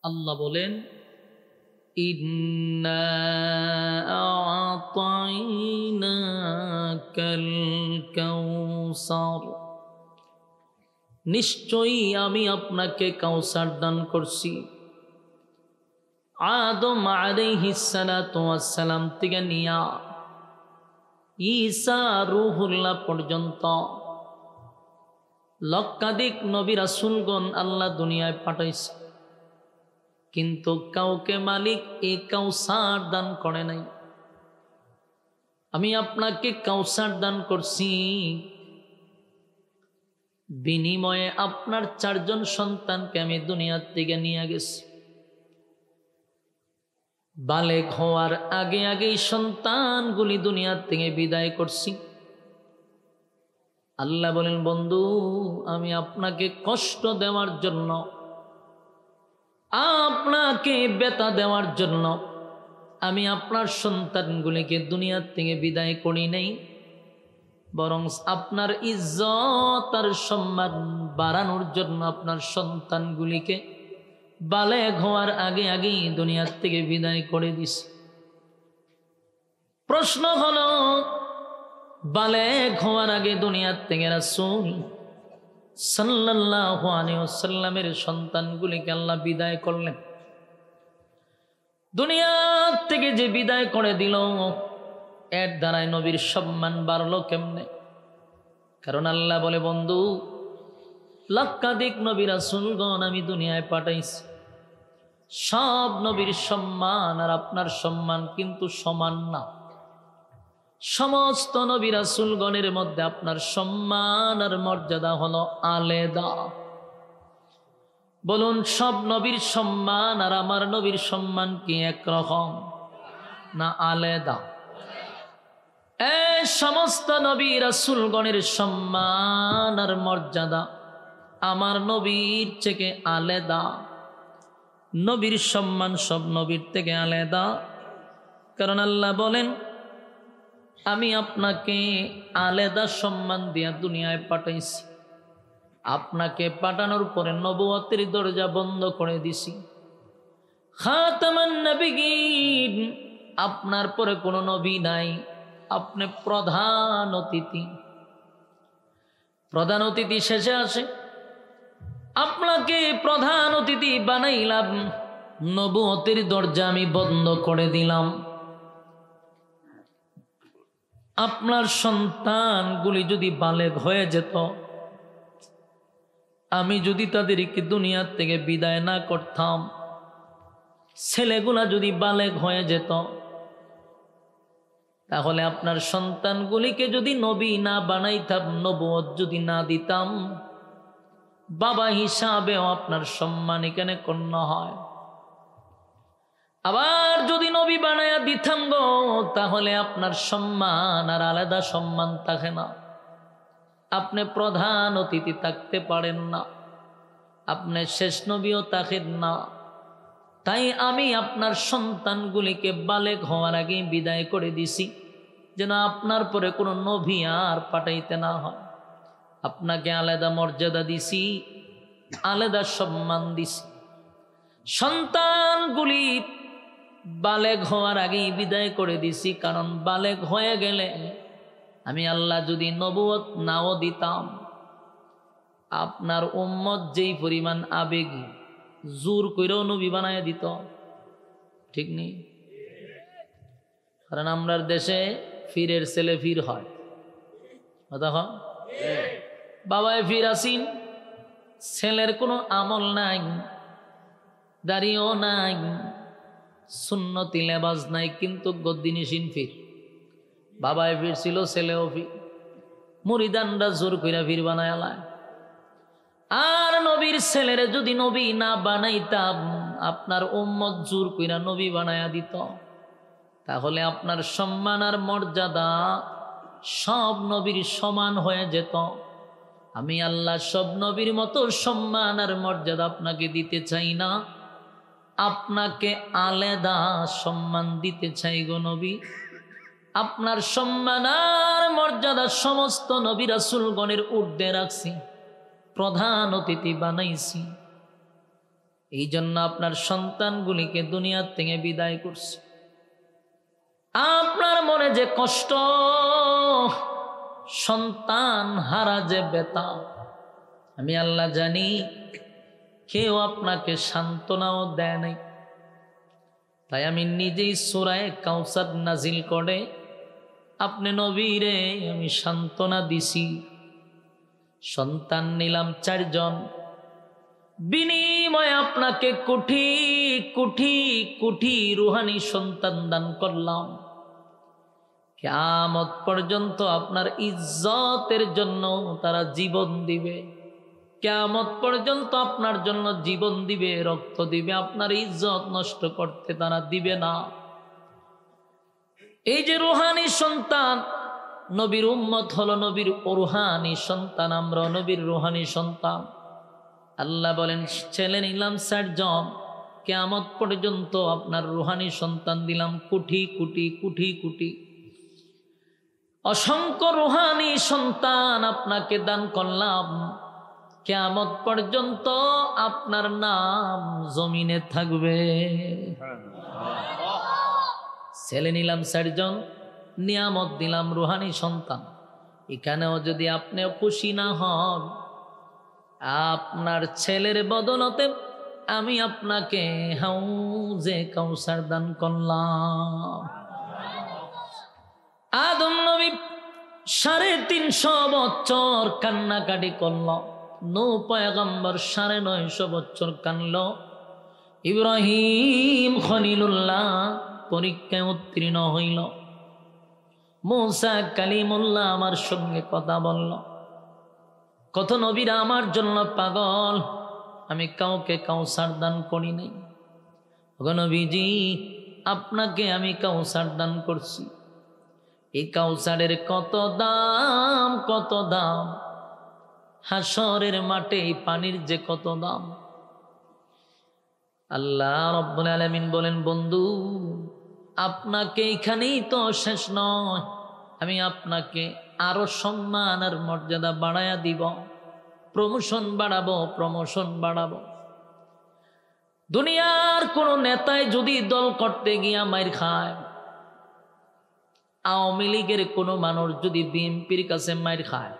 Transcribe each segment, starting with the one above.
আল্লাহ বলেন, ইন্না আ'তাইনাকাল কাউসার, নিশ্চয়ই আমি আপনাকে কাউসার দান করছি। আদম আলাইহিস সালাতু ওয়াস সালাম থেকে নিয়া ঈসা রূহুল্লাহ পর্যন্ত লক্ষাধিক নবী রাসূলগণ আল্লাহ দুনিয়ায় পাঠাইছে, কিন্তু কাউকে মালিক এই কাউসার দান করে নাই। আমি আপনাকে কাউসার দান করছি, বিনিময়ে আপনার 4 জন সন্তানকে আমি দুনিয়ার থেকে নিয়ে গেছি। বালেগ হওয়ার আগে আগেই সন্তানগুলি দুনিয়ার থেকে বিদায় করছি। আল্লাহ বলেন, বন্ধু, আমি আপনাকে কষ্ট দেওয়ার জন্য, আপনাকে ব্যথা দেওয়ার জন্য আমি আপনার সন্তানগুলিকে দুনিয়ার থেকে বিদায় করি নাই, বরং আপনার ইজ্জত আর সম্মান বাড়ানোর জন্য আপনার সন্তানগুলিকে বালেগ হওয়ার আগে আগেই দুনিয়ার থেকে বিদায় করে দিছি। প্রশ্ন হলো, বালেগ হওয়ার আগে দুনিয়ার থেকে রাসূল সাল্লাল্লাহু আলাইহি ওয়াসাল্লামের সন্তানগুলিকে আল্লাহ বিদায় করলেন। দুনিয়ার থেকে যে বিদায় করে দিল, এর দ্বারাই নবীর সম্মান বাড়লো কেমনে? কারণ আল্লাহ বলে, বন্ধু, লক্ষাধিক নবী রাসূলগণ আমি দুনিয়ায় পাঠাইছি, সব নবীর সম্মান আর আপনার সম্মান কিন্তু সমান না। সমস্ত নবী রাসূলগণের মধ্যে আপনার সম্মান আর মর্যাদা হলো আলাদা। বলুন, সব নবীর সম্মান আর আমার নবীর সম্মান কি একরকম না আলাদা? এই সমস্ত নবী রাসূলগণের সম্মান আর মর্যাদা আমার নবীর থেকে আলাদা। নবীর সম্মান সব নবীর থেকে আলাদা। কারণ আল্লাহ বলেন, আমি আপনাকে আলাদা সম্মান দিয়া দুনিয়ায় পাঠাইছি। আপনাকে পাঠানোর পরে নবুয়তের দরজা বন্ধ করে দিছি। খাতামান নবিয়্যিন, আপনার পরে কোনো নবী নাই, আপনি প্রধান অতিথি। প্রধান অতিথি শেষে আসে, আপনাকে প্রধান অতিথি বানাইলাম, নবুয়তের দরজা আমি বন্ধ করে দিলাম। আপনার সন্তানগুলি যদি বালেগ হয়ে যেত, আমি যদি তাদেরকে দুনিয়ার থেকে বিদায় না করতাম, ছেলেগুলা যদি বালেগ হয়ে যেত, তাহলে আপনার সন্তানগুলিকে যদি নবী না বানাইতাম, নবুয়ত যদি না দিতাম, বাবা হিসাবেও আপনার সম্মান এখানে গণ্য হয়। আবার যদি নবী বানায়া দিতাম গো, তাহলে আপনার সম্মান আর আলাদা সম্মান থাকে না। আপনি প্রধান অতিথি থাকতে পারেন না, আপনি শেষ নবীও থাকেন না। তাই আমি আপনার সন্তানগুলিকে বালেগ হওয়ার আগে বিদায় করে দিছি, যেন আপনার পরে কোনো নবী আর পাঠাইতে না হয়। আপনাকে আলাদা মর্যাদা দিছি, আলাদা সম্মান দিছি। সন্তানগুলি বালেগ হওয়ার আগেই বিদায় করে দিছি, কারণ বালেগ হয়ে গেলে আমি আল্লাহ যদি নবুয়ত নাও দিতাম, আপনার উম্মত যেই পরিমাণ আবেগী, জোর কইরাও নবী বানায় দিত, ঠিক নেই? কারণ আমরা দেশে ফিরের ছেলে ফির হয়, কথা হয়, বাবায় ফির আসিন, ছেলের কোনো আমল নাই, দাড়িও নাই, সুন্নতি লেবাস নাই, কিন্তু গদ্দিনিসিন ফির। বাবায় ফির ছিল, ছেলেও ফির, মুরিদানরা জোর কইরা ফির বানায় আলায়। আর নবীর ছেলেরে যদি নবী না বানাইতাম, আপনার উম্মত জোর কইরা নবী বানায়া দিত, তাহলে আপনার সম্মান আর মর্যাদা সব নবীর সমান হয়ে যেত। আমি আল্লাহ সব নবীর মতো সম্মান আর মর্যাদা আপনাকে দিতে চাই না, আপনাকে আলাদা সম্মান দিতে চাই গো নবী। আপনার সম্মান আর মর্যাদা সমস্ত নবী রাসূলগণের ঊর্ধ্বে রাখছি, প্রধান অতিথি বানাইছি। এই জন্য আপনার সন্তানগুলিকে দুনিয়া থেকে বিদায় করছে। আপনার মনে যে কষ্ট, সন্তান হারা যে ব্যথা, আমি আল্লাহ জানি। কেউ আপনাকে সান্ত্বনাও দেয় নাই। তাই আমি নিজেই সূরা কাউসার নাজিল করে আপনি নবীরে আমি সান্ত্বনা দিছি। সন্তান নিলাম 4 জন, বিনিময়ে আপনাকে কোটি কোটি কোটি রুহানি সন্তান দান করলাম। কিয়ামত পর্যন্ত আপনার ইজ্জতের জন্য তারা জীবন দিবে। কিয়ামত পর্যন্ত আপনার জন্য জীবন দিবে, রক্ত দিবে। আপনার ইজ্জত নষ্ট করতে তারা দিবে না। এই যে রুহানি সন্তান, নবীর উম্মত হলো নবীর রুহানি সন্তান, আমরা নবীর রুহানি সন্তান। আল্লাহ বলেন ছেলে নিলাম 4 জন, কিয়ামত পর্যন্ত আপনার রুহানি সন্তান দিলাম কোটি কোটি কোটি কোটি। অসংখ্য রুহানি সন্তান আপনাকে দান করলাম। কিয়ামত পর্যন্ত আপনার নাম জমিনে থাকবে। ছেলে নিলাম 4 জন, নিয়ামত দিলাম রুহানি সন্তান। এখানেও যদি আপনিও খুশি না হন, আপনার ছেলের বদলতে আমি আপনাকে হাউজে কাউসার দান করলাম। আদম নবী 350 বছর কান্নাকাটি করল, নূহ পয়গম্বর 950 বছর কানল, ইব্রাহিম খলিলুল্লাহ পরীক্ষায় উত্তীর্ণ হইল, মূসা কালিমুল্লাহ আমার সঙ্গে কথা বলল। কত নবীরা আমার জন্য পাগল, আমি কাউকে কাউসার দান করি নাই। ওগো নবীজি, আপনাকে আমি কাউসার দান করছি। এই কাউসারের কত দাম, কত দাম। হাসরের মাঠে এই পানির যে কত দাম। আল্লাহ রাব্বুল আলামিন বলেন, বন্ধু আপনাকে এখানেই তো শেষ নয়, আমি আপনাকে আরো সম্মান আর মর্যাদা বাড়ায়া দিব, প্রমোশন বাড়াবো, প্রমোশন বাড়াবো। দুনিয়ার কোন নেতায় যদি দল করতে গিয়া মাইর খায়, আওয়ামী লীগের কোনো মানুষ যদি বিএনপির কাছে মাইর খায়,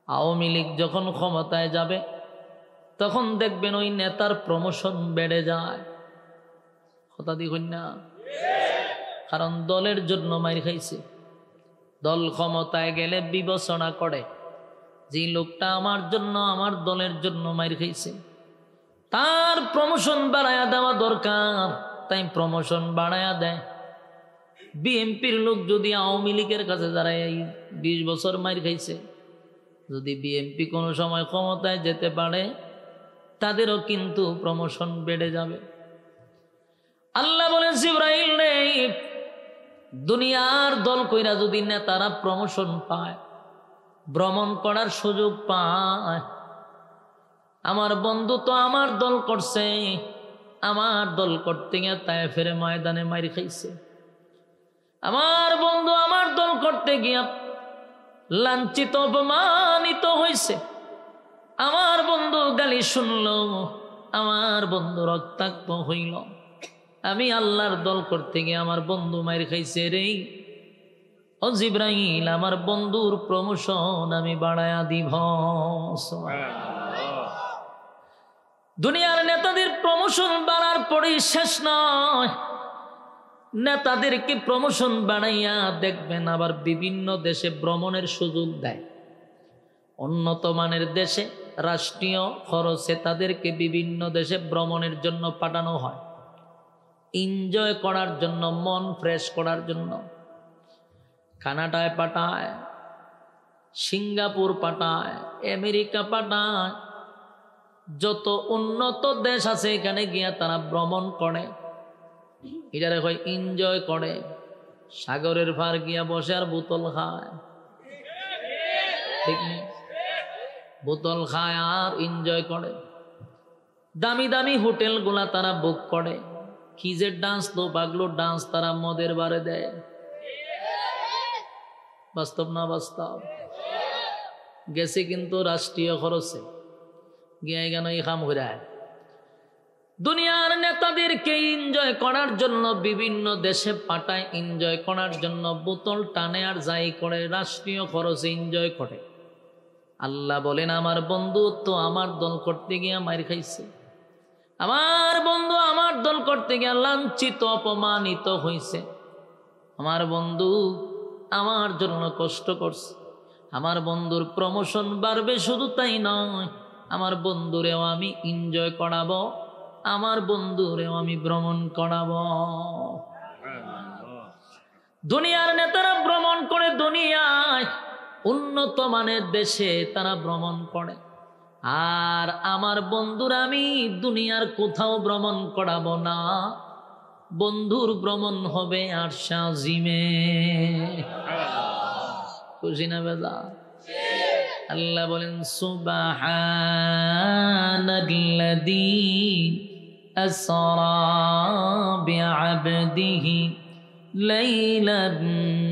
আওয়ামী লীগ যখন ক্ষমতায় যাবে তখন দেখবেন ওই নেতার প্রমোশন বেড়ে যায়। কথা দেখুন না, কারণ দলের জন্য মাইর খাইছে। দল ক্ষমতায় গেলে বিবেচনা করে যে লোকটা আমার জন্য, আমার দলের জন্য মাইর খাইছে, তার প্রমোশন বাড়ায়া দেওয়া দরকার, তাই প্রমোশন বাড়ায়া দেয়। বিএনপির লোক যদি আওয়ামী লীগের কাছে যারা এই 20 বছর মাইর খাইছে, যদি বিএনপি কোনো সময় ক্ষমতায় যেতে পারে, তাদেরও কিন্তু প্রমোশন বেড়ে যাবে। আল্লাহ বলেন, জিবরাইল রে, দুনিয়ার দল কইরা যদি নেতারা প্রমোশন পায়, ভ্রমণ করার সুযোগ পায়, আমার বন্ধু তো আমার দল করছে, আমার দল করতে গিয়ে তায়েফের ময়দানে মাইর খাইছে। আমার বন্ধু আমার দল করতে গিয়া লাঞ্ছিত অপমানিত হয়েছে, আমার বন্ধু গালি শুনল, আমার বন্ধু রক্তাক্ত হইল। আমি আল্লাহর দল করতে গিয়ে আমার বন্ধু মাইর খাইছে রে। ও জিবরাইল, আমার বন্ধুর প্রমোশন আমি বাড়ায়া দিব। দুনিয়ার নেতাদের প্রমোশন বাড়ার পরেই শেষ নয়, নেতাদেরকে প্রমোশন বাড়াইয়া দেখবেন আবার বিভিন্ন দেশে ভ্রমণের সুযোগ দেয়। উন্নত মানের দেশে রাষ্ট্রীয় খরচে তাদেরকে বিভিন্ন দেশে ভ্রমণের জন্য পাঠানো হয়, এনজয় করার জন্য, মন ফ্রেশ করার জন্য। কানাডায় পাঠায়, সিঙ্গাপুর পাঠায়, আমেরিকা পাঠায়, যত উন্নত দেশ আছে এখানে গিয়া তারা ভ্রমণ করে, এটারে হয় এনজয় করে। সাগরের পার গিয়া বসে আর বোতল খায়, ঠিক নেই? বোতল খায় আর এনজয় করে। দামি দামি হোটেলগুলা তারা বুক করে, কি যে ডান্স, লো পাগলো ডান্স তারা মদের বারে দেয়। বাস্তব না বাস্তব? গেছে কিন্তু রাষ্ট্রীয় খরচে, গিয়ে কেন এই কাম ঘুরায়। দুনিয়ার নেতাদেরকে এনজয় করার জন্য বিভিন্ন দেশে পাঠায়, এনজয় করার জন্য বোতল টানে আর যাই করে, রাষ্ট্রীয় খরচে এনজয় করে। আল্লাহ বলেন আমার বন্ধু তো আমার দল করতে গিয়ে মার খাইছে, আমার বন্ধু আমার দল করতে গিয়ে লাঞ্ছিত অপমানিত হয়েছে, আমার বন্ধু আমার জন্য কষ্ট করছে, আমার বন্ধুর প্রমোশন বাড়বে। শুধু তাই নয়, আমার বন্ধুরেও আমি এনজয় করাবো, আমার বন্ধুরেও আমি ভ্রমণ করাবো। দুনিয়ার নেতারা ভ্রমণ করে, দুনিয়ায় উন্নত মানের দেশে তারা ভ্রমণ করে, আর আমার বন্ধুরা আমি দুনিয়ার কোথাও ভ্রমণ করাবো না, বন্ধুর ভ্রমণ হবে আরশে আজিমে। খুশি না বেজা? আল্লাহ বলেন সুবহানাল্লাযী আসরা বিআবদিহি লাইলাম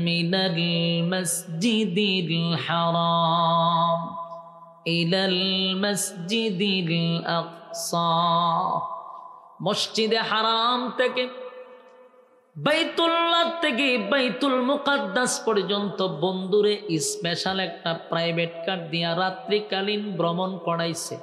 মিনাল মাসজিদিল হারাম ইলাল মাসজিদিল আকসা। মসজিদে হারাম থেকে বাইতুল্লাহ থেকে বাইতুল মুকাদ্দাস পর্যন্ত বন্ধুরে স্পেশাল একটা প্রাইভেট কার দিয়া রাত্রিকালীন ভ্রমণ করাইছে।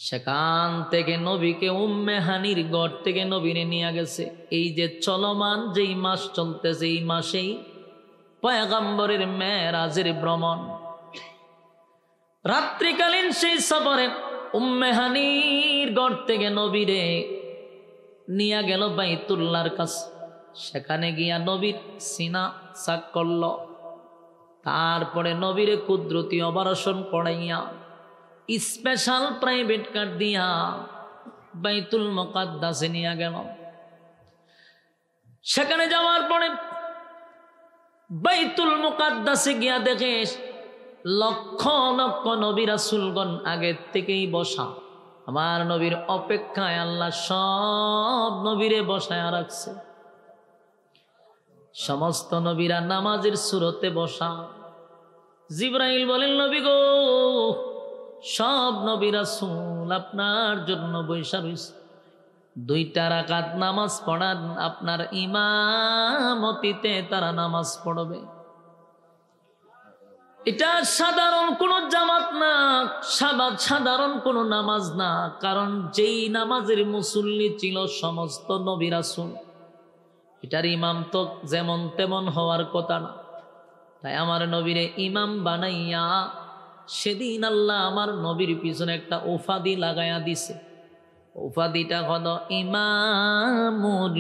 সেখান থেকে নবীকে উম্মে হানির ঘর থেকে নবীরে নিয়ে গেছে। এই যে চলমান যেই মাস চলতেছে, এই মাসেই পয়গম্বরের মেরাজের ভ্রমণ। রাত্রিকালীন সেই সফরে উম্মে হানির ঘর থেকে নবীরে নিয়ে গেল বাইতুল্লাহর কাছে। সেখানে গিয়া নবীর সিনা সাক করল, তারপরে নবীরে কুদরতি অপারেশন করাইয়া স্পেশাল প্রাইভেট কার দিয়া বাইতুল মুকাদ্দাসে নিয়ে গেল। সেখানে যাওয়ার পরে বাইতুল মুকাদ্দাসে গিয়া দেখে লক্ষ লক্ষ নবী রাসূলগণ আগের থেকেই বসা। আমার নবীর অপেক্ষায় আল্লাহ সব নবীরে বসায় রাখছে। সমস্ত নবীরা নামাজের সুরতে বসা। জিবরাইল বলেন নবী গো, সব নবী রাসূল আপনার জন্য বৈশা রইছে, 2টা রাকাত নামাজ পড়ান, আপনার ইমামতিতে তারা নামাজ পড়বে। এটা সাধারণ কোন জামাত না, সাধারণ কোন নামাজ না, কারণ যেই নামাজের মুসল্লি ছিল সমস্ত নবী রাসূল, এটার ইমাম তো যেমন তেমন হওয়ার কথা না। তাই আমার নবীরে ইমাম বানাইয়া সেদিন আল্লাহ আমার নবীর পিছনে একটা উপাধি লাগাইয়া দিছে। উপাধিটা হলো ইমামুল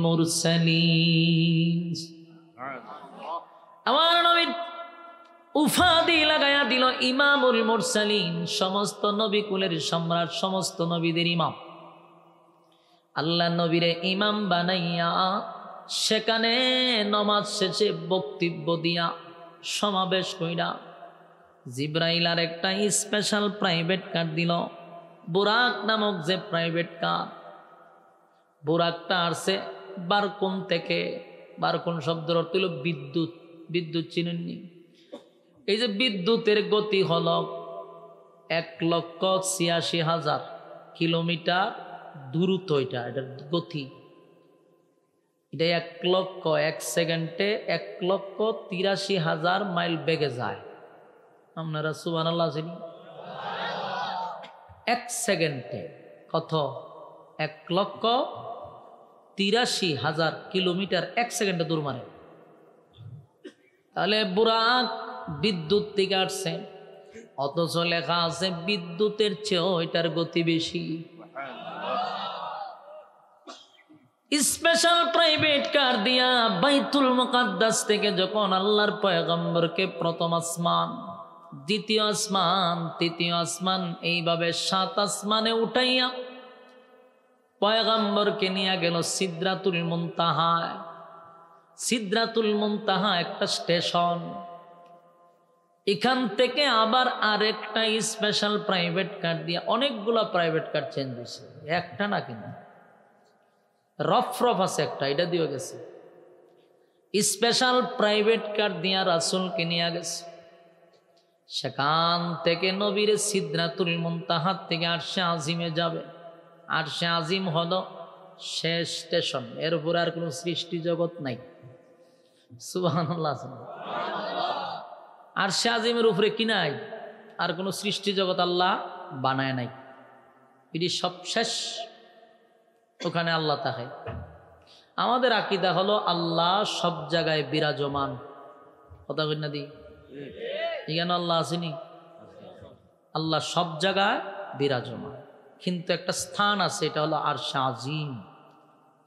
মুরসালিন। আমার নবীর উপাধি লাগাইয়া দিল ইমামুল মুরসালিন, সমস্ত নবী কুলের সম্রাট, সমস্ত নবীদের ইমাম। আল্লাহ নবীরে ইমাম বানাইয়া সেখানে নমাজ শেষে বক্তব্য দিয়া সমাবেশ কইরা জিব্রাইল আর একটা স্পেশাল প্রাইভেট কার দিল, বুরাক নামক যে প্রাইভেট কার। বুরাকটা আসছে বারকুন থেকে। বারকুন শব্দের অর্থ হল বিদ্যুৎ। বিদ্যুৎ চিনেননি? এই যে বিদ্যুতের গতি হল 1,86,000 কিলোমিটার দ্রুত। এটার গতি এটা 1 সেকেন্ডে 1,83,000 মাইল বেগে যায়। আপনারা সুবহানাল্লাহ জানি? 1 সেকেন্ডে কত? 1,83,000 কিলোমিটার 1 সেকেন্ডে দূর মানে। তাহলে বুরাক বিদ্যুৎ থেকে আসছে, অথচ লেখা আছে বিদ্যুতের চেয়েও এটার গতি বেশি। স্পেশাল প্রাইভেট কার দিয়া বাইতুল মুকাদ্দাস থেকে যখন আল্লাহর পয়গম্বরকে প্রথম আসমান, দ্বিতীয় আসমান, তৃতীয় আসমান, এইভাবে 7 আসমানে উঠাইয়া পয়গম্বরকে নিয়ে গেল সিদরাতুল মুনতাহায়। সিদরাতুল মুনতাহা একটা স্টেশন। এখান থেকে আবার আরেকটা স্পেশাল প্রাইভেট কার দিয়া, অনেকগুলা প্রাইভেট কার চেঞ্জ হয়েছে, একটা না কিন্তু রফরফ আছে একটা, এটা দিয়ে গেছে। স্পেশাল প্রাইভেট কার দিয়া রাসূলকে নিয়ে গেছে। সেখান থেকে নবীর সিদরাতুল মুনতাহা থেকে আরশে আজিমে যাবে। আরশে আজিম হলো শেষ স্টেশন, এর উপর আর কোনো সৃষ্টি জগৎ নাই। সুবহানাল্লাহ। আরশে আজিমের উপরে কি নাই? আর কোনো সৃষ্টি জগৎ আল্লাহ বানায় নাই। এটি সব শেষ, ওখানে আল্লাহ থাকে। আমাদের আকীদা হলো আল্লাহ সব জায়গায় বিরাজমান। কথা কই না দি? এখানে আল্লাহ আসেনি? আল্লাহ সব জায়গায় বিরাজমান, কিন্তু একটা স্থান আছে, এটা হলো আরশে আজিম।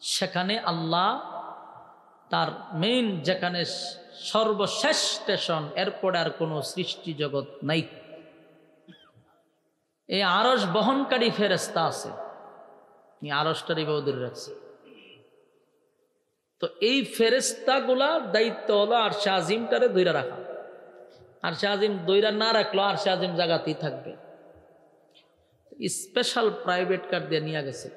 সেখানে আল্লাহ তার মেইন, যেখানে সর্বশেষ স্টেশন, এরপরে আর কোনো সৃষ্টি জগৎ নাই। এই আরশ বহনকারী ফেরেশতা আছে, এই আরশটারই বৌদির রাখছে। তো এই ফেরেশতাগুলার দায়িত্ব হলো আরশে আজিমটারে ধইরা রাখা। আরশে আজিম ধইরা না রাখলো আরশে আজিম জায়গাতেই থাকবে। স্পেশাল প্রাইভেট কার দিয়ে নিয়ে গেছে।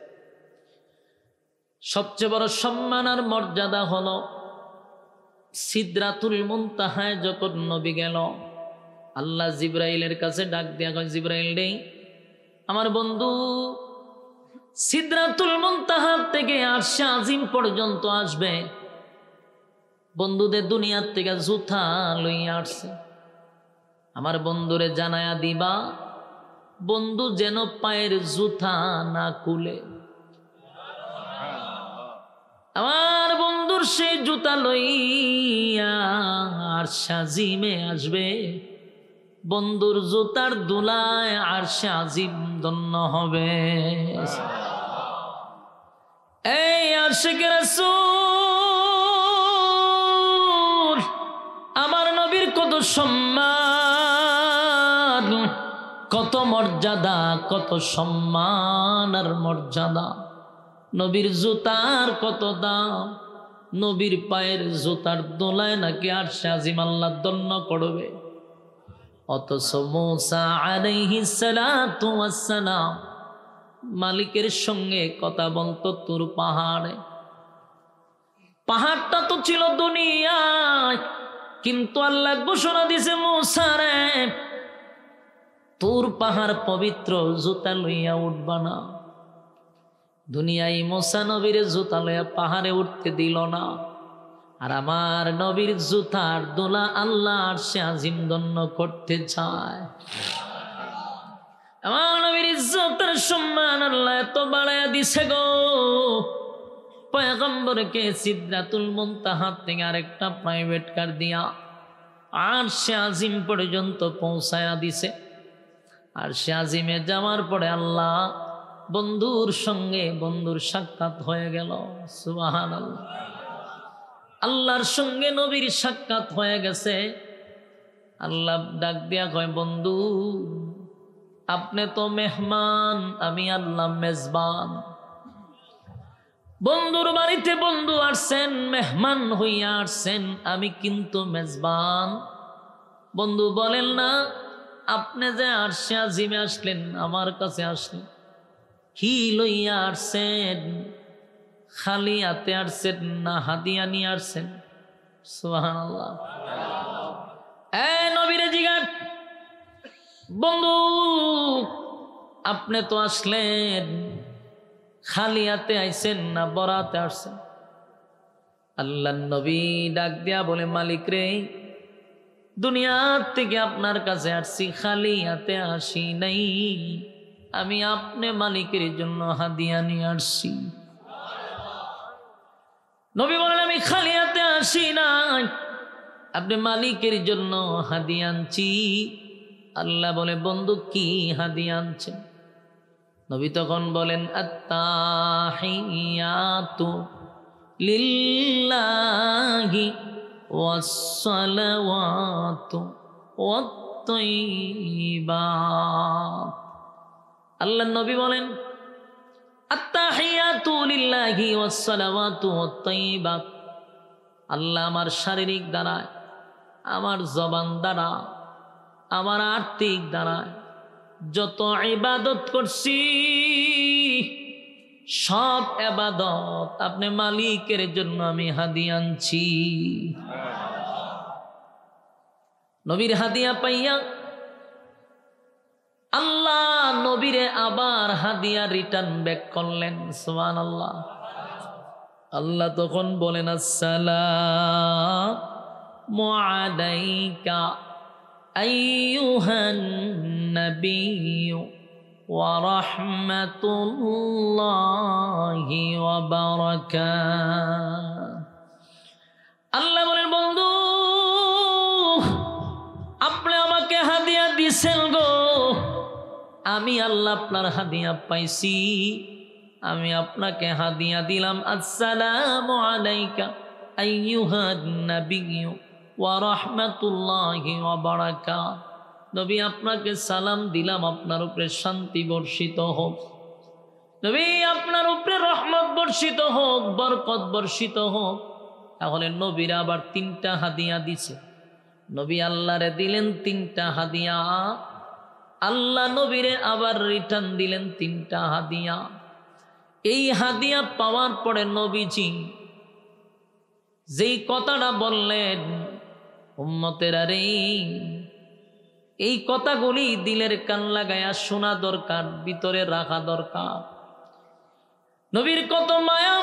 সবচেয়ে বড় সম্মান আর মর্যাদা হলো সিদরাতুল মুনতাহায় যখন নবী গেল, আল্লাহ জিবরাইলের কাছে ডাক দিয়া কয়, জিবরাইল রে, আমার বন্ধু সিদরাতুল মুনতাহা থেকে আরশে আজিম পর্যন্ত আসবে। বন্ধুদের দুনিয়ার থেকে জুতা লইয়া আসছে, আমার বন্ধুরে জানায়া দিবা বন্ধু যেন পায়ের জুতা না খুলে। আমার বন্ধুর সেই জুতা লইয়া আরশে আজিমে আসবে, বন্ধুর জুতার দুলায় আরশে আজিম ধন্য হবে। এই আশিক রাসূল, আমার নবীর কত সম্মান, কত মর্যাদা, কত সম্মান আর মর্যাদা। নবীর জুতার কত দাম, নবীর পায়ের জুতার দোলায় নাকি আরশে আজিম আল্লাহ ধন্য করবে। অথচ মূসা আলাইহিস সালাতু ওয়াস সালাম মালিকের সঙ্গে কথা বলতো তুর পাহাড়ে। পাহাড়টা তো ছিল দুনিয়ায়, কিন্তু আল্লাহ ঘোষণা দিছে, মূসা রে, তুর পাহাড় পবিত্র, জুতা লইয়া উঠবা না। দুনিয়ায় মূসা নবীর জুতা লইয়া পাহাড়ে উঠতে দিল না, আর আমার নবীর জুতার দোলা আল্লাহ আরশে আজিম ধন্য করতে চায়। আমার নবীর ইজ্জতের সম্মান আল্লাহ এত বাড়ায়া দিছে গো, পয়গম্বরকে সিদরাতুল মুনতাহা থেকে আরেকটা প্রাইভেট কার দিয়া আরশে আজিম পর্যন্ত পৌঁছায়া দিছে। আরশে আজিমে যাওয়ার পরে আল্লাহ বন্ধুর সঙ্গে বন্ধুর সাক্ষাৎ হয়ে গেল। সুবহানাল্লাহ। আল্লাহর সঙ্গে নবীর সাক্ষাৎ হয়ে গেছে। আল্লাহ ডাক দিয়া কয়, বন্ধু আপনি তো মেহমান, আমি আল্লাহ মেজবান। বন্ধুর বাড়িতে বন্ধু আসছেন, মেহমান হইয়া আসছেন, আমি কিন্তু মেজবান। বন্ধু বলেন না, আপনি যে আরশে আজিমে আসলেন, আমার কাছে আসলেন, কি লইয়া আসছেন? খালি হাতে আসছেন না হাদিয়া নিয়ে আসছেন? সুবহানাল্লাহ। নবীরে জিগান, বন্ধু আপনি তো আসলেন, খালি হাতে আইছেন না বরাতে আসছেন? আল্লাহ নবী ডাক দিয়া বলে, মালিক রে, দুনিয়ার থেকে আপনার কাছে আসছি, খালি হাতে আসি নাই, আমি আপনি মালিকের জন্য হাদিয়া নিয়ে আসছি। নবী বলেন, আমি খালি হাতে আসি নাই, আপনি মালিকের জন্য হাদিয়া আনছি। আল্লাহ বলে, বন্ধু কি হাদিয়া আনছেন? নবী তখন বলেন, আত্তাহিয়াতু লিল্লাহি ওয়াসসালাওয়াতু ওয়াত-তাইয়্যিবাত। আল্লাহ নবী বলেন, আত্তাহিয়াতু লিল্লাহি ওয়াসসালাওয়াতু ওয়াত-তাইয়্যিবাত। আল্লাহ আমার শারীরিক দ্বারা, আমার জবান দ্বারা, আমার আর্থিক দ্বারা যত ইবাদত করছি, সব ইবাদত আপনি মালিকের জন্য আমি হাদিয়া আনছি। নবীর হাদিয়া পাইয়া আল্লাহ নবীরে আবার হাদিয়া রিটার্ন ব্যাক করলেন। সুবহানাল্লাহ। আল্লাহ তখন বলেন আসসালামু আলাইকা আইয়ুহান নাবিয়্যু ওয়া রাহমাতুল্লাহি ওয়া বারাকাতুহু। আল্লাহ বলেন বন্ধু আপনি আমাকে হাদিয়া দিছেন গো, আমি আল্লাহ আপনার হাদিয়া পাইছি, আমি আপনাকে হাদিয়া দিলাম। আসসালামু আলাইকা আইয়ুহান নাবিয়্যু ওয়া রাহমাতুল্লাহি ওয়া বারাকাতুহু। নবী আপনাকে সালাম দিলাম, আপনার উপরে শান্তি বর্ষিত হোক। নবী আপনার উপরে রহমত বর্ষিত হোক, বরকত বর্ষিত হোক। তাহলে নবীরা আবার 3টা হাদিয়া দিছে। নবী আল্লাহরে দিলেন 3টা হাদিয়া, আল্লাহ নবীরে আবার রিটার্ন দিলেন 3টা হাদিয়া। এই হাদিয়া পাওয়ার পরে নবীজি যেই কথাটা বললেন, উম্মতেরা রে এই কথাগুলি দিলের কান লাগায়া শোনা দরকার, ভিতরে রাখা দরকার। নবীর কত মায়া,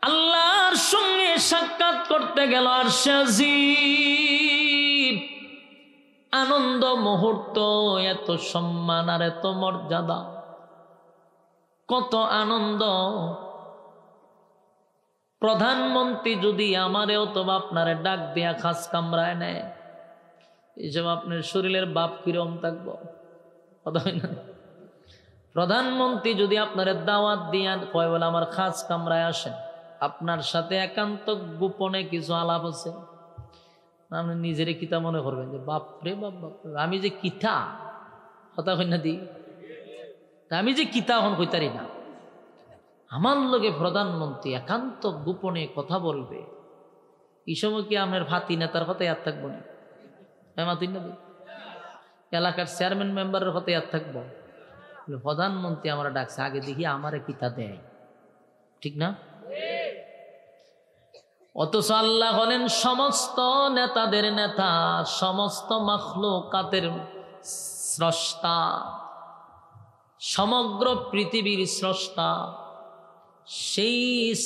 আল্লাহর সঙ্গে সাক্ষাৎ করতে গেল আরশে আজিম, আনন্দ মুহূর্ত, এত সম্মান আর এত মর্যাদা, কত আনন্দ। প্রধানমন্ত্রী যদি আমারে অথবা আপনারে ডাক দিয়া খাস কামরায় নেয়, এইসব আপনার শরীরের বাপ কিরম থাকবো, কথা হয় না? প্রধানমন্ত্রী যদি আপনার দাওয়াত দিয়া কয় বলে আমার খাস কামরায় আসেন, আপনার সাথে একান্ত গোপনে কিছু আলাপ আছে, আপনি নিজেরে কিতা মনে করবেন যে বাপরে বাপ, আমি যে কিতা, কথা হয় না দি, আমি যে কিতা এখন কইতারি না, আমার লগে প্রধানমন্ত্রী একান্ত গোপনে কথা বলবে, এই সময় কি আপনার ভাতি নেতার কথা ইয়াদ থাকবো না? এলাকার চেয়ারম্যান মেম্বারের কথা ইয়াদ থাকবো? প্রধানমন্ত্রী আমরা ডাকছে, আগে দেখি আমারে কিতা দেয়, ঠিক না? অথচ আল্লাহ হলেন সমস্ত নেতাদের নেতা, সমস্ত মাখলুকাতের স্রষ্টা, সমগ্র পৃথিবীর স্রষ্টা। সেই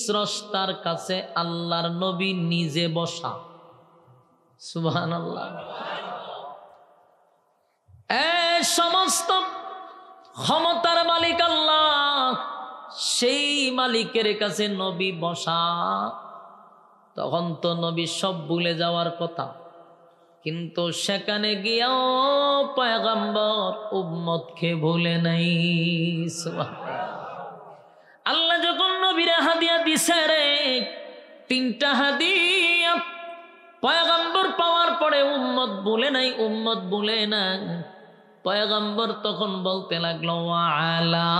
স্রষ্টার কাছে আল্লাহর নবী নিজে বসা। সুবহানাল্লাহ। সমস্ত ক্ষমতার মালিক আল্লাহ, সেই মালিকের কাছে নবী বসা। তখন তো নবী সব ভুলে যাওয়ার কথা, কিন্তু সেখানে গিয়াও পয়গম্বর উম্মতকে ভুলে নাই। আল্লাহ যখন নবীরে হাদিয়া দিছে রে, 3টা হাদিয়া পয়গম্বর পাওয়ার পরে উম্মত ভুলে নাই, উম্মত ভুলে না। পয়গম্বর তখন বলতে লাগলো আলা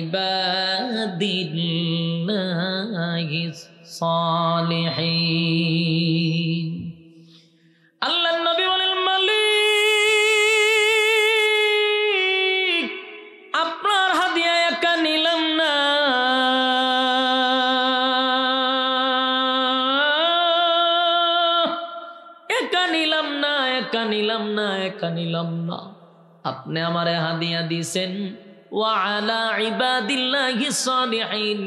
ইবাদিল্লাহিস সালিহিন। আল্লাহ নবী বলেন মালিক আপনার হাদিয়া একা নিলাম না, একা নিলাম না, একা নিলাম না, একা নিলাম না। আপনি আমারে হাদিয়া দিছেন ওয়া আলা ইবাদিল্লাহিস সালিহিন,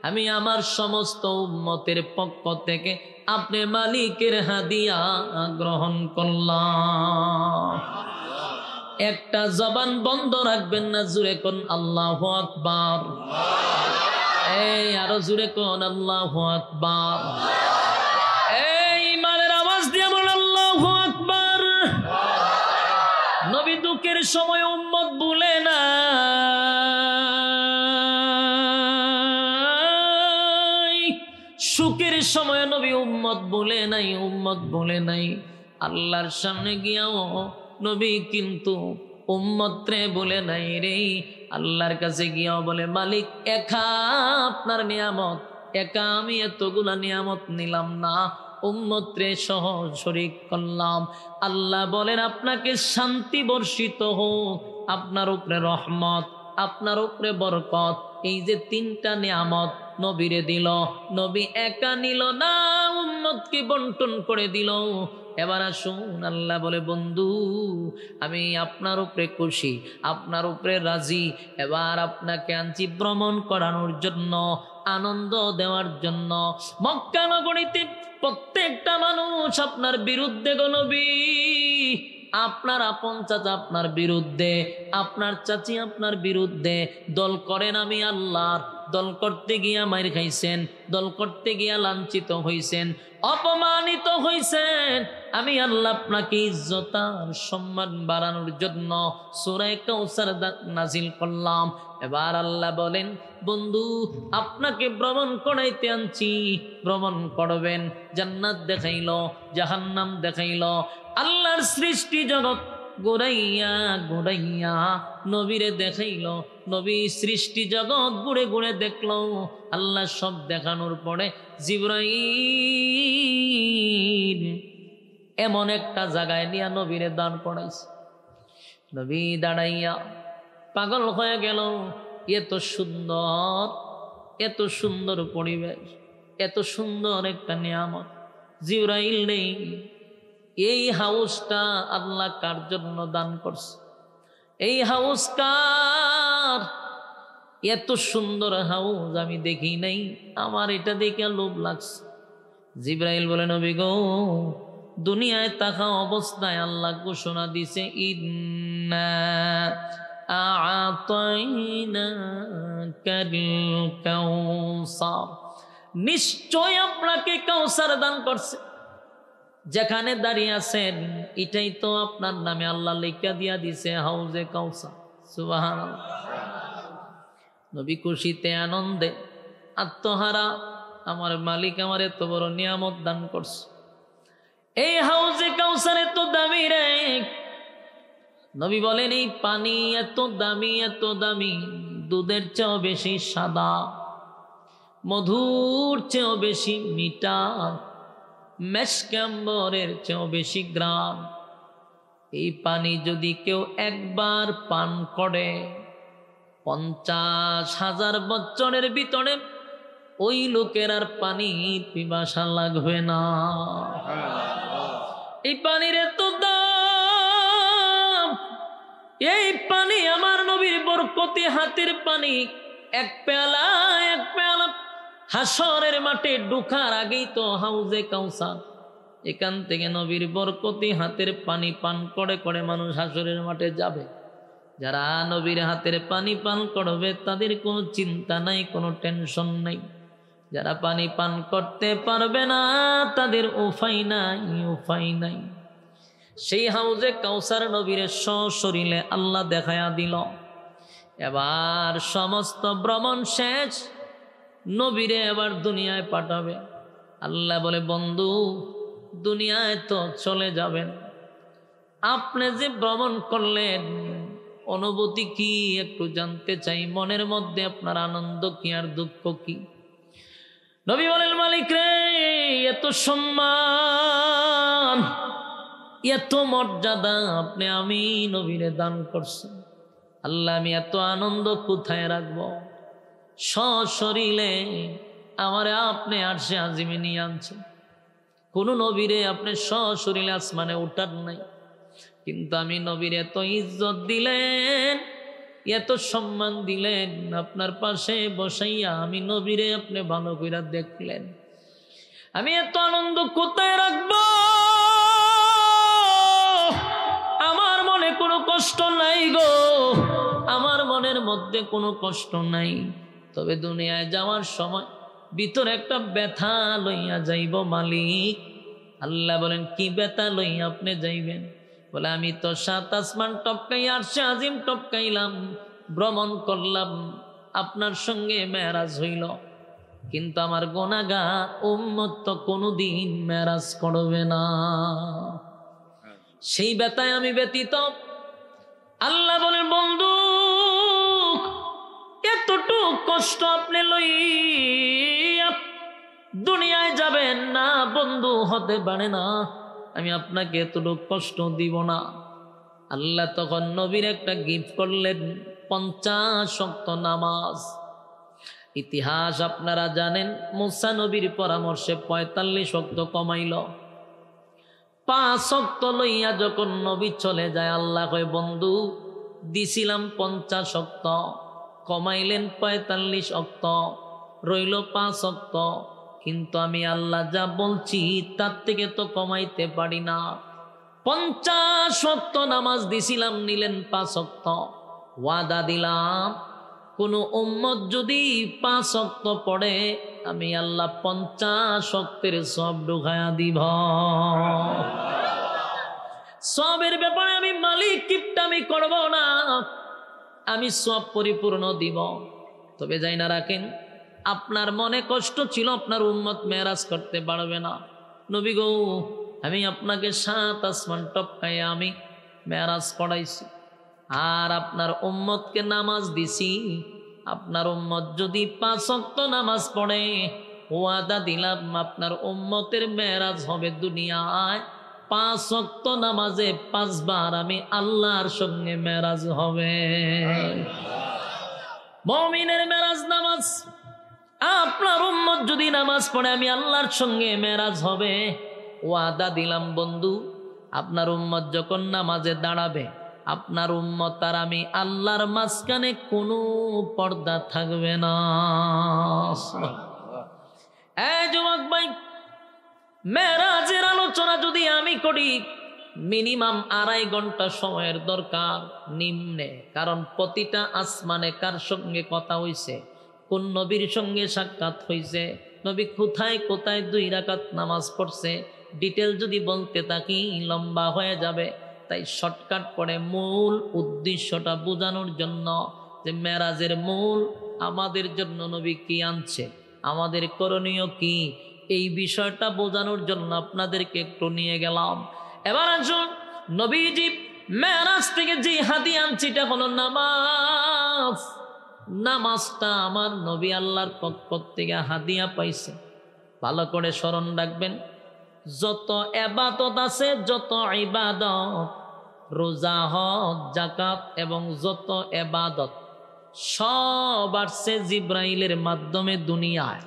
আমি আমার সমস্ত উম্মতের পক্ষ থেকে আপনি মালিকের হাদিয়া গ্রহণ করলাম। একটা জবান বন্ধ রাখবেন না, জুড়ে কোন আল্লাহু আকবার। এই আরো জুড়ে কোন আল্লাহু আকবার। এই ইমানের আওয়াজ দিয়ে বল আল্লাহু আকবার। নবী দুঃখের সময় উম্মত ভুলে না, সুখের সময় নবী উম্মত বলে নাই, উম্মত বলে নাই। আল্লাহর সামনে গিয়াও নবী কিন্তু উম্মতরে বলে নাই রে। আল্লাহর কাছে গিয়াও বলে মালিক একা আপনার নিয়ামত, একা আমি এতগুলা নিয়ামত নিলাম না, উম্মতরে সহ শরীক করলাম। আল্লাহ বলেন আপনাকে শান্তি বর্ষিত হোক, আপনার উপরে রহমত, আপনার উপরে বরকত। এই যে 3টা নিয়ামত নবীরে দিল, নবী একা নিল না, উম্মতকে বন্টন করে দিল। এবার আসুন। আল্লাহ বলে বন্ধু আমি আপনার উপরে খুশি, আপনার উপরে রাজি, এবার আপনাকে আনছি ভ্রমণ করানোর জন্য, আনন্দ দেওয়ার জন্য। মক্কা নগরীতে প্রত্যেকটা মানুষ আপনার বিরুদ্ধে গো নবী, আপনার আপন চাচা আপনার বিরুদ্ধে, আপনার চাচি আপনার বিরুদ্ধে। দল করেন আমি আল্লাহর, দল করতে গিয়া মাইর খাইছেন, দল করতে গিয়া লাঞ্ছিত হইছেন, অপমানিত হইছেন। আমি আল্লাহ আপনাকে ইজ্জত আর সম্মান বাড়ানোর জন্য সূরা কাউসার নাজিল করলাম। এবার আল্লাহ বলেন বন্ধু আপনাকে ভ্রমণ করাইতে আনছি, ভ্রমণ করবেন। জান্নাত দেখাইলো, জাহান্নাম দেখাইলো, আল্লাহর সৃষ্টি জগৎ গোড়াইয়া গোড়াইয়া নবীরে দেখাইল। নবী সৃষ্টি জগৎ ঘুরে ঘুরে দেখলো। আল্লাহ সব দেখানোর পরে জিবরাইল এমন একটা জায়গায় নিয়ে নবীরে দাঁড় করাইছে। নবী দাঁড়াইয়া পাগল হয়ে গেল। এত সুন্দর, এত সুন্দর পরিবেশ, এত সুন্দর একটা নিয়ামত। জিবরাইল নেই, এই হাউসটা আল্লাহ কার জন্য দান করছে? এই হাউস কার? এত সুন্দর হাউস আমি দেখি নাই, আমার এটা দেখে লোভ লাগছে। জিবরাইল বলে নবী গো দুনিয়ায় থাকা অবস্থায় আল্লাহ ঘোষণা দিছে ইন্না আ'তাইনাকাল কাউসার, নিশ্চয় আপনাকে কাউসার দান করছে। যেখানে দাঁড়িয়ে আছেন এটাই তো আপনার নামে আল্লাহ লিখা দিয়া দিছে হাউজে কাউসার। সুবহানাল্লাহ। নবী খুশিতে আনন্দে আত্মহারা, আমার মালিক আমার এত বড় নিয়ামত দান করছে। এই হাউজে কাউসার এত দামি রে। নবী বলেন এই পানি এত দামি, এত দামি, দুধের চেয়েও বেশি সাদা, মধুর চেয়েও বেশি মিঠা, মেশকাম্বরের চেয়েও বেশি গ্রাম। এই পানি যদি কেউ একবার পান করে 50,000 বছরের ভিতরে ওই লোকের আর পানি পিপাসা লাগবে না। এই পানির এত দাম। এই পানি আমার নবীর বরকতে হাতের পানি, এক পেয়ালা এক পেয়ালা হাসরের মাঠে ঢোকার আগেই তো হাউজে কাউসার। এখান থেকে নবীর বরকতি হাতের পানি পান করে করে মানুষ হাসরের মাঠে যাবে। যারা নবীর হাতের পানি পান করবে তাদের কোনো চিন্তা নাই, কোনো টেনশন নাই। যারা পানি পান করতে পারবে না তাদের উপায় নাই, উপায় নাই। সেই হাউজে কাউসার নবীর সশরীরে আল্লাহ দেখায়া দিল। এবার সমস্ত ভ্রমণ শেষ, নবীরে এবার দুনিয়ায় পাঠাবে। আল্লাহ বলে বন্ধু দুনিয়ায় তো চলে যাবেন, আপনি যে ভ্রমণ করলেন অনুভূতি কি একটু জানতে চাই। মনের মধ্যে আপনার আনন্দ কি আর দুঃখ কি? নবী বলেন মালিক রে এত সম্মান, এত মর্যাদা আপনি আমি নবীরে দান করছেন। আল্লাহ আমি এত আনন্দ কোথায় রাখবো? সশরীরে আমারে আপনি আরশে আজিমে নিয়ে আনছেন। কোন নবীরে আপনি সশরীরে আসমানে উঠার নাই, কিন্তু আমি নবীরে এত ইজ্জত দিলেন, এত সম্মান দিলেন, আপনার পাশে বসাইয়া আমি নবীরে আপনি ভালো করে দেখলেন। আমি এত আনন্দ কোথায় রাখবো? আমার মনে কোনো কষ্ট নাই গো, আমার মনের মধ্যে কোনো কষ্ট নাই। তবে দুনিয়ায় যাওয়ার সময় ভিতরে একটা ব্যথা লইয়া যাইব মালিক। আল্লাহ বলেন কি ব্যথা লইয়া আপনি যাইবেন? বলে আমি তো 7 আসমান টপকাই আরশে আজিম টপকাইলাম, ভ্রমণ করলাম, আপনার সঙ্গে মেরাজ হইল, কিন্তু আমার গুনাহগার উম্মত তো কোনোদিন মেরাজ করবে না। সেই ব্যথায় আমি ব্যতীত। আল্লাহ বলেন বন্ধু এতটুকু কষ্ট আপনি লইয়া দুনিয়ায় যাবেন না বন্ধু, হতে পারে না, আমি আপনাকে এতটুকু কষ্ট দিব না। আল্লাহ তখন নবীর একটা গিফট করলেন, 50 ওয়াক্ত নামাজ। ইতিহাস আপনারা জানেন, মুসা নবীর পরামর্শে 45 ওয়াক্ত কমাইল। 5 ওয়াক্ত লইয়া যখন নবী চলে যায়, আল্লাহ কয় বন্ধু দিছিলাম 50 ওয়াক্ত, কমাইলেন 45 ওয়াক্ত, রইল 5 ওয়াক্ত। কিন্তু আমি আল্লাহ যা বলছি তার থেকে তো কমাইতে পারি না। 50 ওয়াক্ত নামাজ দিছিলাম, নিলেন 5 ওয়াক্ত। ওয়াদা দিলাম কোন উম্মত যদি 5 ওয়াক্ত পড়ে, আমি আল্লাহ 50 ওয়াক্তের সব ঢুকায়া দিব। সবের ব্যাপারে আমি মালিক, কিপটামি করব না, আমি সব পরিপূর্ণ দিব। তবে যাই না রাখেন, আপনার মনে কষ্ট ছিল আপনার উম্মত মেরাজ করতে পারবে না। নবী গো, আমি আপনাকে 7 আসমান টপকায় আমি মেরাজ করাইছি, আর আপনার উম্মতকে নামাজ দিছি। আপনার উম্মত যদি 5 ওয়াক্ত নামাজ পড়ে, ওয়াদা দিলাম আপনার উম্মতের মেরাজ হবে দুনিয়ায় 5 ওয়াক্ত নামাজে 5 বার আমি আল্লাহর সঙ্গে মেরাজ হবে। মুমিনের মেরাজ নামাজ। আপনার উম্মত যদি নামাজ পড়ে, আমি আল্লাহর সঙ্গে মেরাজ হবে। ওয়াদা দিলাম বন্ধু, আপনার উম্মত যখন নামাজে দাঁড়াবে, আপনার উম্মত আর আমি আল্লাহর মাঝখানে কোনো পর্দা থাকবে না। এই যুবক ভাই, মেরাজের আলোচনা যদি আমি করি, মিনিমাম 2.5 ঘন্টা সময়ের দরকার নিম্নে। কারণ প্রতিটা আসমানে কার সঙ্গে কথা হইছে, কোন নবীর সঙ্গে সাক্ষাৎ হইছে, নবী কোথায় কোথায় 2 রাকাত নামাজ পড়ছে, ডিটেল যদি বলতে থাকি লম্বা হয়ে যাবে। তাই শর্টকাট করে মূল উদ্দেশ্যটা বোঝানোর জন্য, যে মেরাজের মূল আমাদের জন্য নবী কি আনছে, আমাদের করণীয় কি, এই বিষয়টা বোঝানোর জন্য আপনাদেরকে একটু নিয়ে গেলাম। এবার আসুন, নবীজি মেরাজ থেকে যে হাদিয়া আনছে এটা হলো নামাজ। নামাজটা আমার নবী আল্লাহর পক্ষ থেকে হাদিয়া পাইছে। ভালো করে স্মরণ রাখবেন, যত ইবাদত আছে, যত ইবাদত, রোজা, হজ, যাকাত এবং যত ইবাদত সব আসছে জিব্রাইলের মাধ্যমে দুনিয়ায়।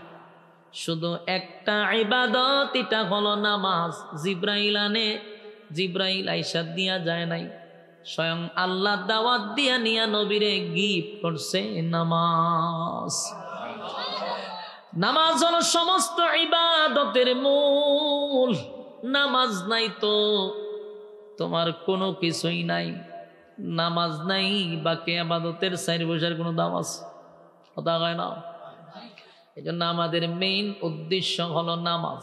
শুধু একটা ইবাদত, এটা হলো নামাজ। জিব্রাইল আনে, জিব্রাইল আইসা দিয়া যায় নাই, স্বয়ং আল্লাহ দাওয়াত দিয়া নিয়া নবীরে গিফট করছে নামাজ। নামাজ হলো সমস্ত ইবাদতের মূল। নামাজ নাই তো তোমার কোনো কিছুই নাই। নামাজ নাই, বাকি ইবাদতের 4 বছর কোনো দাম আছে? কথা হয় না। এই জন্য আমাদের মেইন উদ্দেশ্য হলো নামাজ।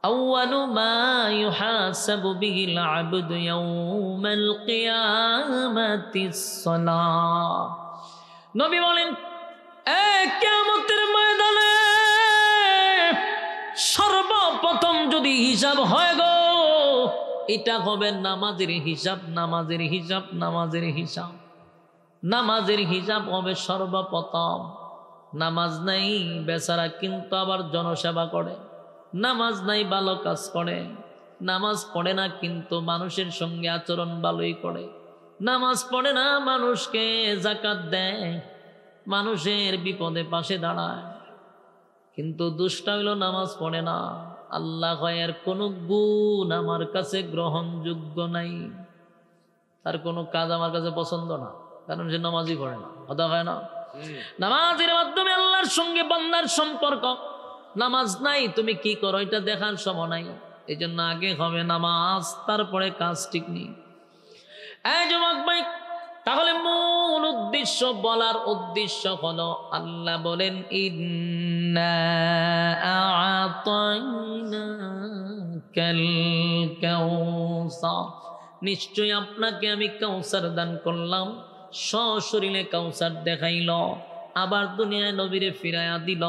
আউয়ালু মা ইউহাসাবু বিহিল আবদু ইয়াউমাল কিয়ামাতিস সালাহ। নবী বলেন, কিয়ামতের ময়দানে সর্বপ্রথম যদি হিসাব হয় গো, এটা হবে নামাজের হিসাব, নামাজের হিসাব, নামাজের হিসাব। নামাজের হিসাব হবে সর্বপ্রথম। নামাজ নাই বেচারা, কিন্তু আবার জনসেবা করে। নামাজ নাই ভালো কাজ করে। নামাজ পড়ে না, কিন্তু মানুষের সঙ্গে আচরণ ভালোই করে। নামাজ পড়ে না, মানুষকে যাকাত দেয়, মানুষের বিপদে পাশে দাঁড়ায়। কিন্তু দুষ্টা হইল নামাজ পড়ে না। আল্লাহ কয় এর কোনো গুণ আমার কাছে গ্রহণযোগ্য নাই, তার কোনো কাজ আমার কাছে পছন্দ না, কারণ সে নামাজই পড়ে না। কথা হয় না। নামাজের মাধ্যমে আল্লাহর সঙ্গে বান্দার সম্পর্ক। নামাজ নাই, তুমি কি করো এটা দেখার সময় নাই। এই জন্য আগে হবে নামাজ, তারপরে কাজ ঠিক নেই। এই যুবক ভাই, তাহলে মূল উদ্দেশ্য, বলার উদ্দেশ্য হলো, আল্লাহ বলেন ইন্না আ'তাইনাকাল কাউসার, নিশ্চয় আপনাকে আমি কাউসার দান করলাম। সশরীরে কাউসার দেখাইল, আবার দুনিয়ায় নবীরে ফিরাইয়া দিল।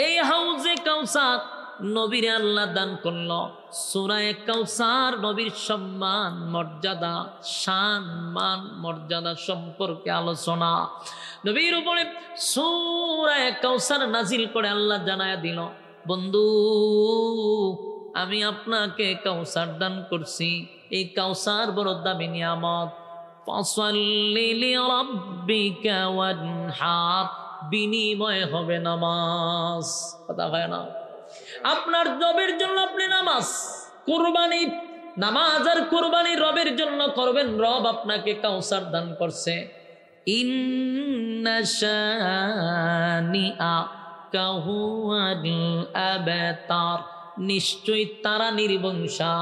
এই হাউজে কাউসার নবীরে আল্লাহ দান করল। সূরা কাউসার নবীর সম্মান, মর্যাদা, শান, মান, মর্যাদা সম্পর্কে আলোচনা। নবীর উপরে সূরা কাউসার নাজিল করে আল্লাহ জানায়া দিল, বন্ধু আমি আপনাকে কাউসার দান করছি। এই কাউসার বড় দামি নিয়ামত। ফাসাল্লি লিরাব্বিকা ওয়ানহার, বিনিময় হবে নামাজ। কথা হয় না। আপনার জবের জন্য আপনি নামাজ, কুরবানি নামাজ আর কুরবানি রবের জন্য করবেন, রব আপনাকে কাউসার দান করছে। ইন্না শানিআকা হুয়াল আবতার, নিশ্চয়ই তারা নির্বংশা,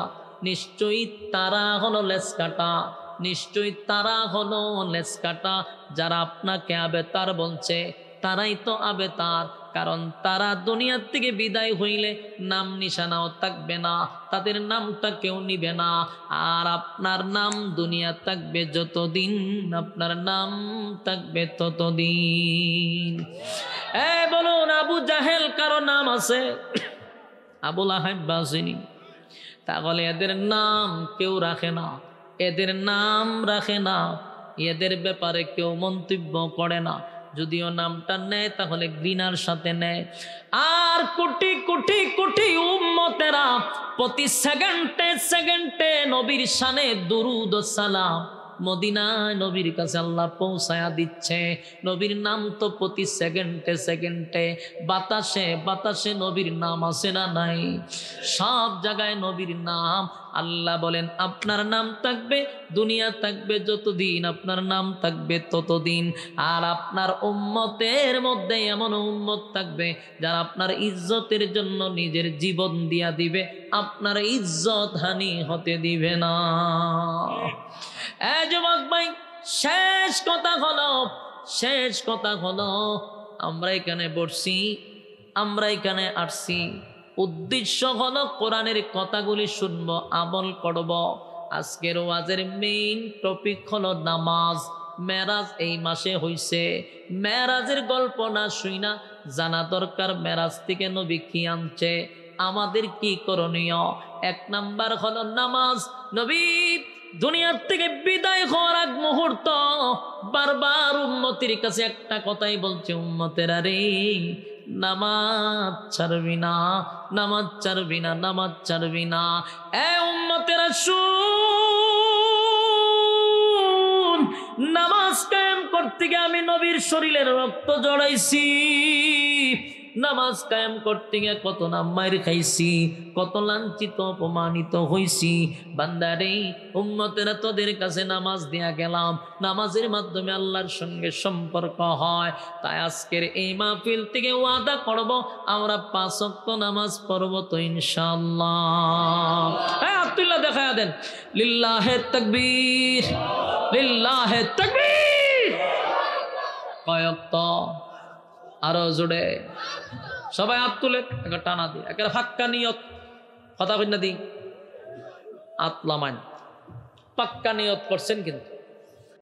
নিশ্চয়ই তারা হলো লেসকাটা, নিশ্চয়ই তারা হলো লেসকাটা। যারা আপনাকে আবেতার বলছে তারাই তো আবেতার, কারণ তারা দুনিয়ার থেকে বিদায় হইলে নাম নিশানাও থাকবে না, তাদের নামটা কেউ নিবে না। আর আপনার নাম দুনিয়া থাকবে যতদিন, আপনার নাম থাকবে ততদিন। বলুন, আবু জাহেল কারো নাম আছে? আবু লাহাব আসেনি? তাহলে এদের নাম কেউ রাখে না, এদের নাম রাখে না, এদের ব্যাপারে কেউ মন্তব্য করে না। যদিও নামটা নেয় তাহলে ঘৃণার সাথে নেয়। আর কোটি কোটি কোটি উম্মতেরা প্রতি সেকেন্ডে সেকেন্ডে নবীর শানে দুরুদ ও সালাম মদিনায় নবীর কাছে আল্লাহ পৌঁছায়া দিচ্ছে। নবীর নাম তো প্রতি সেকেন্ডে সেকেন্ডে বাতাসে বাতাসে নবীর নাম আছে না নাই? সব জায়গায় নবীর নাম। আল্লাহ বলেন আপনার নাম থাকবে দুনিয়া থাকবে যতদিন, আপনার নাম থাকবে ততদিন। আর আপনার উম্মতের মধ্যে এমন উম্মত থাকবে যারা আপনার ইজ্জতের জন্য নিজের জীবন দিয়া দিবে, আপনার ইজ্জত হানি হতে দিবে না। যুবক ভাই, শেষ কথা হলো আমরা এখানে বসছি, আমরা এখানে আসছি, উদ্দেশ্য হলো কোরআনের কথাগুলি শুনবো, আমল করব। আজকের ওয়াজের মেইন টপিক হলো নামাজ। মেরাজ এই মাসে হইছে, মেরাজের গল্প না শুইনা জানা দরকার মেরাজ থেকে নবী কি আনছে, আমাদের কি করণীয়। 1 নাম্বার হলো নামাজ। নবী দুনিয়ার থেকে বিদায় হওয়ার আগ মুহূর্ত বারবার উম্মতের কাছে একটা কথাই বলছে, উম্মতেরা রে, নামাজ ছাড়বি না, নামাজ ছাড়বি না, নামাজ ছাড়বি না। উম্মতেরা শুন, নামাজ কায়েম করতে গিয়ে আমি নবীর শরীরের রক্ত জড়াইছি, নামাজ কায়েম করতে গিয়ে কত না মাইর খাইছি, কত লাঞ্ছিত অপমানিত হইছি। বান্দারে, উম্মতেরা তোদের কাছে নামাজ দিয়া গেলাম, নামাজের মাধ্যমে আল্লাহর সঙ্গে সম্পর্ক হয়। তাই আজকের এই মাহফিল থেকে ওয়াদা করব আমরা 5 ওয়াক্ত নামাজ পড়ব তো ইনশাআল্লাহ। আব্দুল্লাহ দেখায়া দেন, লিল্লাহে তাকবীর, লিল্লাহে তাকবীর। কয় ওয়াক্ত? আরো জোরে সবাই হাত তুলে একটা টানা দিয়ে একটা ফাক্কা নিয়ত, কথা কই না দি আতলামান পাক্কা নিয়ত করছেন কিন্তু